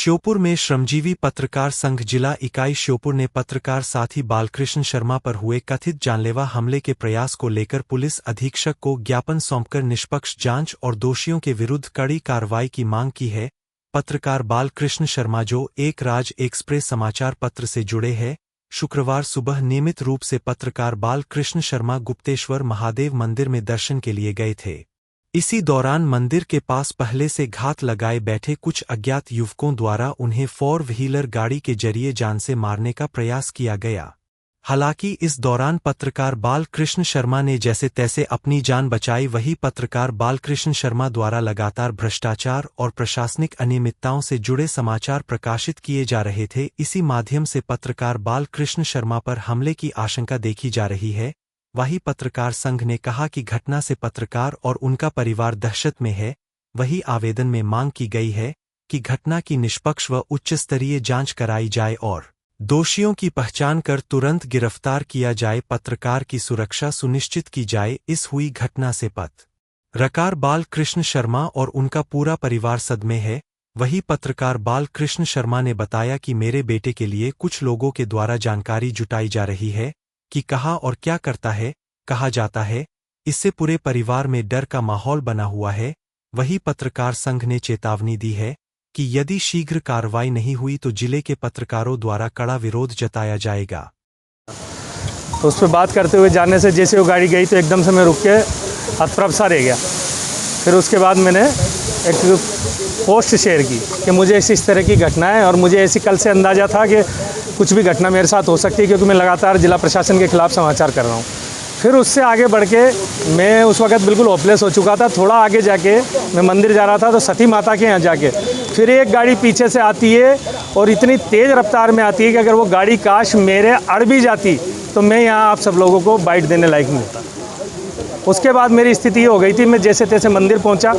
श्योपुर में श्रमजीवी पत्रकार संघ जिला इकाई श्योपुर ने पत्रकार साथी बालकृष्ण शर्मा पर हुए कथित जानलेवा हमले के प्रयास को लेकर पुलिस अधीक्षक को ज्ञापन सौंपकर निष्पक्ष जांच और दोषियों के विरुद्ध कड़ी कार्रवाई की मांग की है। पत्रकार बालकृष्ण शर्मा, जो एक राज एक्सप्रेस समाचार पत्र से जुड़े हैं, शुक्रवार सुबह नियमित रूप से पत्रकार बालकृष्ण शर्मा गुप्तेश्वर महादेव मंदिर में दर्शन के लिए गए थे। इसी दौरान मंदिर के पास पहले से घात लगाए बैठे कुछ अज्ञात युवकों द्वारा उन्हें 4 व्हीलर गाड़ी के जरिए जान से मारने का प्रयास किया गया। हालांकि इस दौरान पत्रकार बालकृष्ण शर्मा ने जैसे तैसे अपनी जान बचाई। वहीं पत्रकार बालकृष्ण शर्मा द्वारा लगातार भ्रष्टाचार और प्रशासनिक अनियमितताओं से जुड़े समाचार प्रकाशित किए जा रहे थे। इसी माध्यम से पत्रकार बालकृष्ण शर्मा पर हमले की आशंका देखी जा रही है। वहीं पत्रकार संघ ने कहा कि घटना से पत्रकार और उनका परिवार दहशत में है। वहीं आवेदन में मांग की गई है कि घटना की निष्पक्ष व उच्च स्तरीय जांच कराई जाए और दोषियों की पहचान कर तुरंत गिरफ्तार किया जाए। पत्रकार की सुरक्षा सुनिश्चित की जाए। इस हुई घटना से पत्रकार बालकृष्ण शर्मा और उनका पूरा परिवार सदमे है। वहीं पत्रकार बालकृष्ण शर्मा ने बताया कि मेरे बेटे के लिए कुछ लोगों के द्वारा जानकारी जुटाई जा रही है कि कहाँ और क्या करता है, कहा जाता है। इससे पूरे परिवार में डर का माहौल बना हुआ है। वहीं पत्रकार संघ ने चेतावनी दी है कि यदि शीघ्र कार्रवाई नहीं हुई तो जिले के पत्रकारों द्वारा कड़ा विरोध जताया जाएगा। तो उस पर बात करते हुए जाने से जैसे वो गाड़ी गई तो एकदम से मैं रुक के हतप्रभ रह गया। फिर उसके बाद मैंने एक पोस्ट शेयर की कि मुझे इस तरह की घटना है और मुझे ऐसी कल से अंदाज़ा था कि कुछ भी घटना मेरे साथ हो सकती है, क्योंकि मैं लगातार जिला प्रशासन के खिलाफ समाचार कर रहा हूँ। फिर उससे आगे बढ़ के मैं उस वक्त बिल्कुल होपलेस हो चुका था। थोड़ा आगे जाके मैं मंदिर जा रहा था तो सती माता के यहाँ जाके फिर एक गाड़ी पीछे से आती है और इतनी तेज़ रफ्तार में आती है कि अगर वो गाड़ी काश मेरे अड़ भी जाती तो मैं यहाँ आप सब लोगों को बाइट देने लायक नहीं होता। उसके बाद मेरी स्थिति ये हो गई थी, मैं जैसे तैसे मंदिर पहुँचा।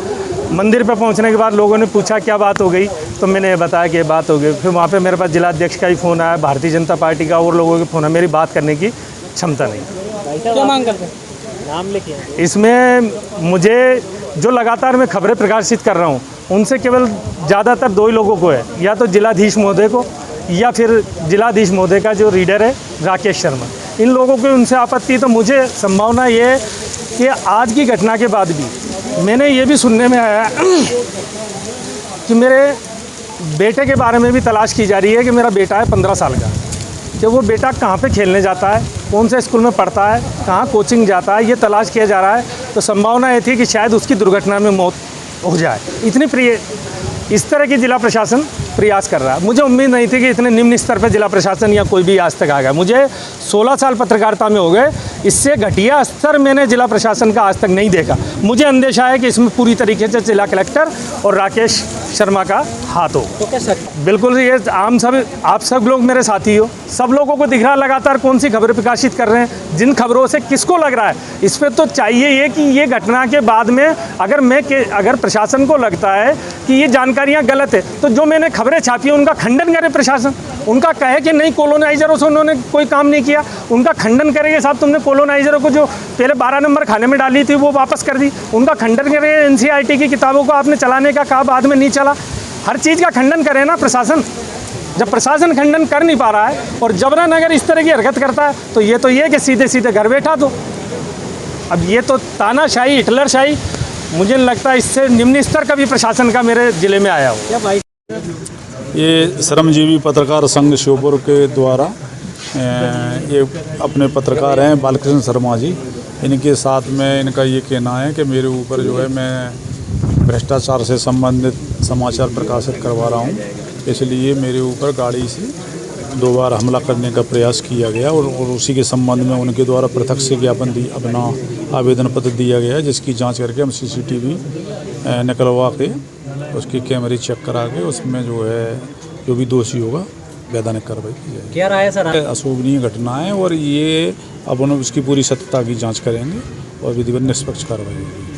मंदिर पर पहुंचने के बाद लोगों ने पूछा क्या बात हो गई, तो मैंने बताया कि ये बात हो गई। फिर वहाँ पे मेरे पास जिला अध्यक्ष का ही फ़ोन आया, भारतीय जनता पार्टी का और लोगों के फ़ोन आया। मेरी बात करने की क्षमता नहीं। क्या मांग करते हैं? नाम लिखिए। इसमें मुझे जो लगातार मैं खबरें प्रकाशित कर रहा हूँ उनसे केवल ज़्यादातर 2 ही लोगों को है, या तो जिलाधीश महोदय को या फिर जिलाधीश महोदय का जो रीडर है राकेश शर्मा। इन लोगों को उनसे आपत्ति। तो मुझे संभावना ये है कि आज की घटना के बाद भी मैंने ये भी सुनने में आया कि मेरे बेटे के बारे में भी तलाश की जा रही है कि मेरा बेटा है 15 साल का, कि वो बेटा कहाँ पे खेलने जाता है, कौन से स्कूल में पढ़ता है, कहाँ कोचिंग जाता है, ये तलाश किया जा रहा है। तो संभावना ये थी कि शायद उसकी दुर्घटना में मौत हो जाए। इस तरह की जिला प्रशासन प्रयास कर रहा है। मुझे उम्मीद नहीं थी कि इतने निम्न स्तर पर जिला प्रशासन या कोई भी आज तक आ गया। मुझे 16 साल पत्रकारिता में हो गए, इससे घटिया स्तर मैंने जिला प्रशासन का आज तक नहीं देखा। मुझे अंदेशा है कि इसमें पूरी तरीके से जिला कलेक्टर और राकेश शर्मा का हाथ हो। तो क्या बिल्कुल, ये आप सब लोग मेरे साथी हो, सब लोगों को दिख रहा है लगातार कौन सी खबरें प्रकाशित कर रहे हैं, जिन खबरों से किसको लग रहा है। इस पर तो चाहिए ये कि ये घटना के बाद में अगर प्रशासन को लगता है कि ये जानकारियाँ गलत है तो जो मैंने खबरें छापी है उनका खंडन करे प्रशासन। उनका कहे कि नहीं, कॉलोनाइजरों से उन्होंने कोई काम नहीं किया, उनका खंडन करेंगे। साहब, तुमने कॉलोनाइजरों को जो पहले 12 नंबर खाने में डाली थी वो वापस कर दी, उनका खंडन करेंगे। NCERT की किताबों को आपने चलाने का कहा, बाद में नहीं चला। हर चीज़ का खंडन करे ना प्रशासन। जब प्रशासन खंडन कर नहीं पा रहा है और जबरन अगर इस तरह की हरकत करता है तो ये कि सीधे सीधे घर बैठा। तो अब ये तो तानाशाही, हिटलरशाही, मुझे लगता है इससे निम्न स्तर का भी प्रशासन का मेरे ज़िले में आया हो। क्या भाई? ये श्रमजीवी पत्रकार संघ श्योपुर के द्वारा ये अपने पत्रकार हैं बालकृष्ण शर्मा जी, इनके साथ में इनका ये कहना है कि मेरे ऊपर जो है मैं भ्रष्टाचार से संबंधित समाचार प्रकाशित करवा रहा हूँ, इसलिए मेरे ऊपर गाड़ी से 2 बार हमला करने का प्रयास किया गया और उसी के संबंध में उनके द्वारा पृथक से ज्ञापन अपना आवेदन पत्र दिया गया है, जिसकी जांच करके हम CCTV निकलवा के उसके कैमरे चेक करा के उसमें जो है जो भी दोषी होगा वैधानिक कार्रवाई की जाएगी। क्या राय है सर? अशोभनीय घटना है और ये अब उसकी पूरी सत्यता की जांच करेंगे और विधिवत निष्पक्ष कार्रवाई होगी।